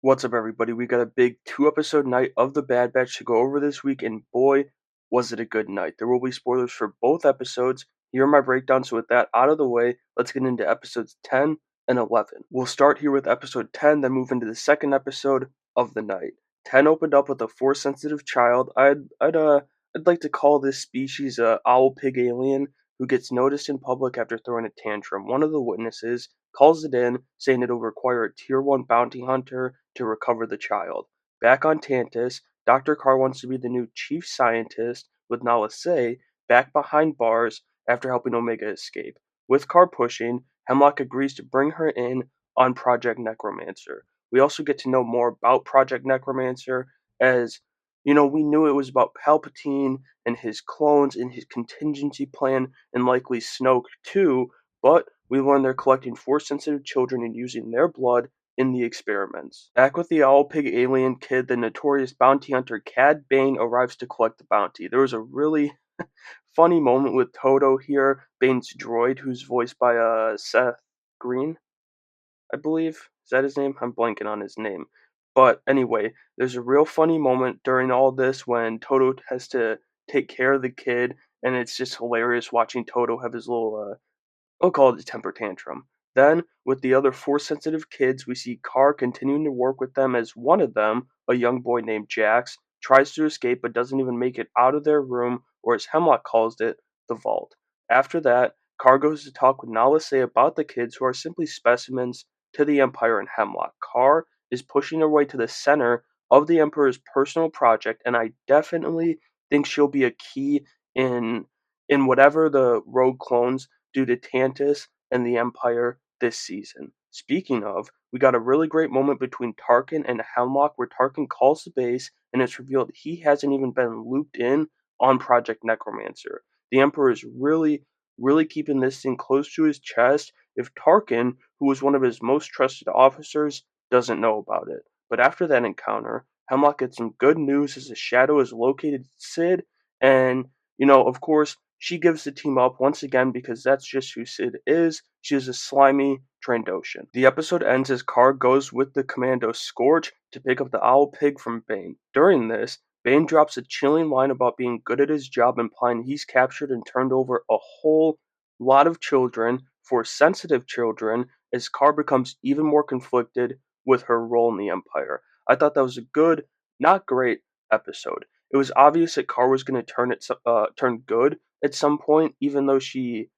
What's up, everybody? We got a big two-episode night of The Bad Batch to go over this week, and boy, was it a good night. There will be spoilers for both episodes. Here are my breakdowns, so with that out of the way, let's get into episodes 10 and 11. We'll start here with episode 10, then move into the second episode of the night. 10 opened up with a Force-sensitive child. I'd like to call this species a owl pig alien who gets noticed in public after throwing a tantrum. One of the witnesses calls it in, saying it'll require a Tier 1 bounty hunter to recover the child. Back on Tantus, Dr. Carr wants to be the new chief scientist, with Nala Se back behind bars after helping Omega escape. With Carr pushing, Hemlock agrees to bring her in on Project Necromancer. We also get to know more about Project Necromancer, as we knew it was about Palpatine and his clones and his contingency plan and likely Snoke too, but we learn they're collecting Force-sensitive children and using their blood in the experiments. Back with the owl pig alien kid, the notorious bounty hunter Cad Bane arrives to collect the bounty. There was a really funny moment with Toto here, Bane's droid, who's voiced by Seth Green, I believe. Is that his name? I'm blanking on his name. But anyway, there's a real funny moment during all this when Toto has to take care of the kid, and it's just hilarious watching Toto have his little I'll call it a temper tantrum. Then, with the other Force-sensitive kids, we see Carr continuing to work with them as one of them, a young boy named Jax, tries to escape but doesn't even make it out of their room, or as Hemlock calls it, the vault. After that, Carr goes to talk with Nala Se about the kids who are simply specimens to the Empire and Hemlock. Carr is pushing her way to the center of the Emperor's personal project, and I definitely think she'll be a key in whatever the Rogue clones due to Tantus and the Empire this season. Speaking of, we got a really great moment between Tarkin and Hemlock where Tarkin calls the base and it's revealed he hasn't even been looped in on Project Necromancer. The Emperor is really keeping this thing close to his chest if Tarkin, who was one of his most trusted officers, doesn't know about it. But after that encounter, Hemlock gets some good news as the Shadow has located Sid, and of course, she gives the team up once again because that's just who Sid is. She is a slimy Trandoshan. The episode ends as Carr goes with the commando Scorch to pick up the owl pig from Bane. During this, Bane drops a chilling line about being good at his job, implying he's captured and turned over a whole lot of children for sensitive children as Carr becomes even more conflicted with her role in the Empire. I thought that was a good, not great episode. It was obvious that Carr was going to turn good at some point, even though she,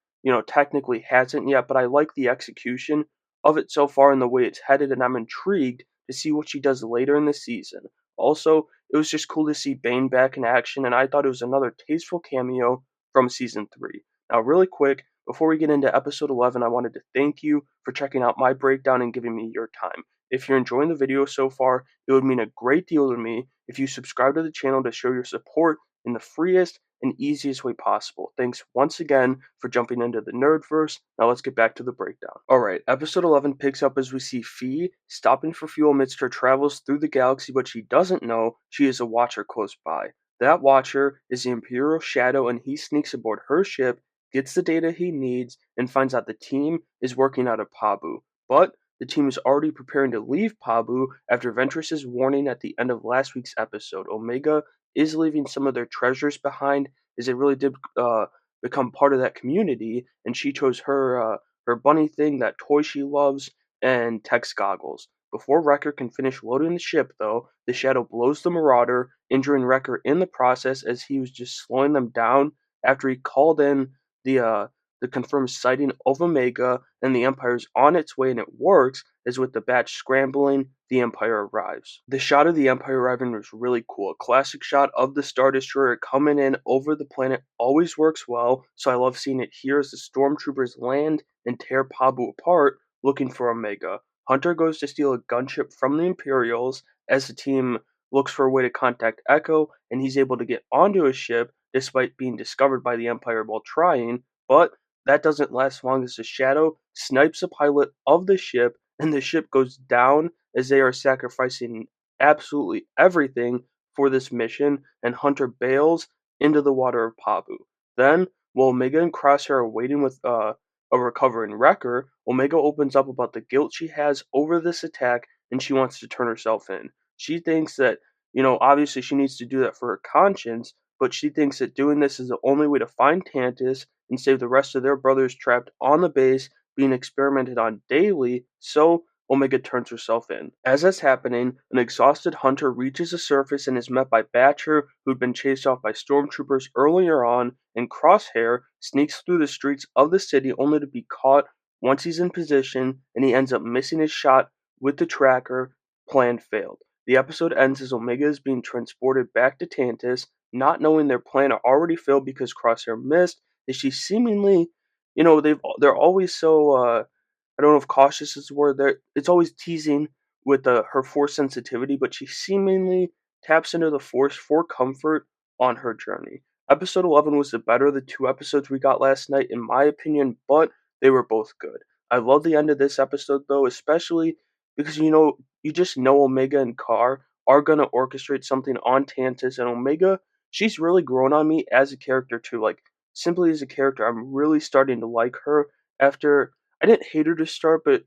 technically hasn't yet. But I like the execution of it so far and the way it's headed, and I'm intrigued to see what she does later in the season. Also, it was just cool to see Bane back in action, and I thought it was another tasteful cameo from season 3. Now, really quick, before we get into episode 11, I wanted to thank you for checking out my breakdown and giving me your time. If you're enjoying the video so far, it would mean a great deal to me if you subscribe to the channel to show your support in the freest and easiest way possible. Thanks once again for jumping into the Nerdverse. Now let's get back to the breakdown. Alright, episode 11 picks up as we see Phee stopping for fuel amidst her travels through the galaxy, but she doesn't know she is a Watcher close by. That Watcher is the Imperial Shadow, and he sneaks aboard her ship, gets the data he needs, and finds out the team is working out of Pabu. But the team is already preparing to leave Pabu after Ventress's warning at the end of last week's episode. Omega is leaving some of their treasures behind, as they really did become part of that community, and she chose her bunny thing, that toy she loves, and Tech's goggles. Before Wrecker can finish loading the ship, though, the Shadow blows the Marauder, injuring Wrecker in the process as he was just slowing them down after he called in the uh, the confirmed sighting of Omega, and the Empire is on its way and it works, as with the batch scrambling, the Empire arrives. The shot of the Empire arriving was really cool. A classic shot of the Star Destroyer coming in over the planet always works well, so I love seeing it here as the stormtroopers land and tear Pabu apart looking for Omega. Hunter goes to steal a gunship from the Imperials as the team looks for a way to contact Echo, and he's able to get onto his ship despite being discovered by the Empire while trying, but that doesn't last long as the Shadow snipes a pilot of the ship and the ship goes down as they are sacrificing absolutely everything for this mission, and Hunter bails into the water of Pabu. Then, while Omega and Crosshair are waiting with a recovering Wrecker, Omega opens up about the guilt she has over this attack and she wants to turn herself in. She thinks that, obviously she needs to do that for her conscience, but she thinks that doing this is the only way to find Tantus and save the rest of their brothers trapped on the base being experimented on daily, so Omega turns herself in. As that's happening, an exhausted Hunter reaches the surface and is met by Batcher, who'd been chased off by stormtroopers earlier on, and Crosshair sneaks through the streets of the city only to be caught once he's in position, and he ends up missing his shot with the tracker. Plan failed. The episode ends as Omega is being transported back to Tantus, not knowing their plan already failed because Crosshair missed, as she seemingly, they're always so I don't know if cautious is the word there. It's always teasing with her force sensitivity, but she seemingly taps into the force for comfort on her journey. Episode 11 was the better of the two episodes we got last night, in my opinion, but they were both good. I love the end of this episode, though, especially because, you just know Omega and Carr are going to orchestrate something on Tantus, and Omega, she's really grown on me as a character, too. Like, simply as a character, I'm really starting to like her after I didn't hate her to start, but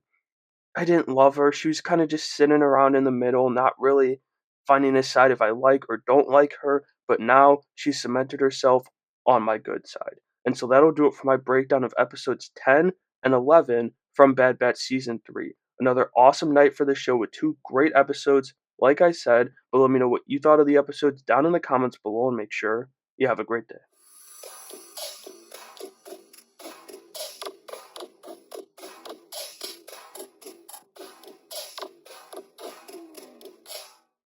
I didn't love her. She was kind of just sitting around in the middle, not really finding a side if I like or don't like her. But now she's cemented herself on my good side. And so that'll do it for my breakdown of episodes 10 and 11 from Bad Batch Season 3. Another awesome night for the show with two great episodes, like I said. But let me know what you thought of the episodes down in the comments below and make sure you have a great day.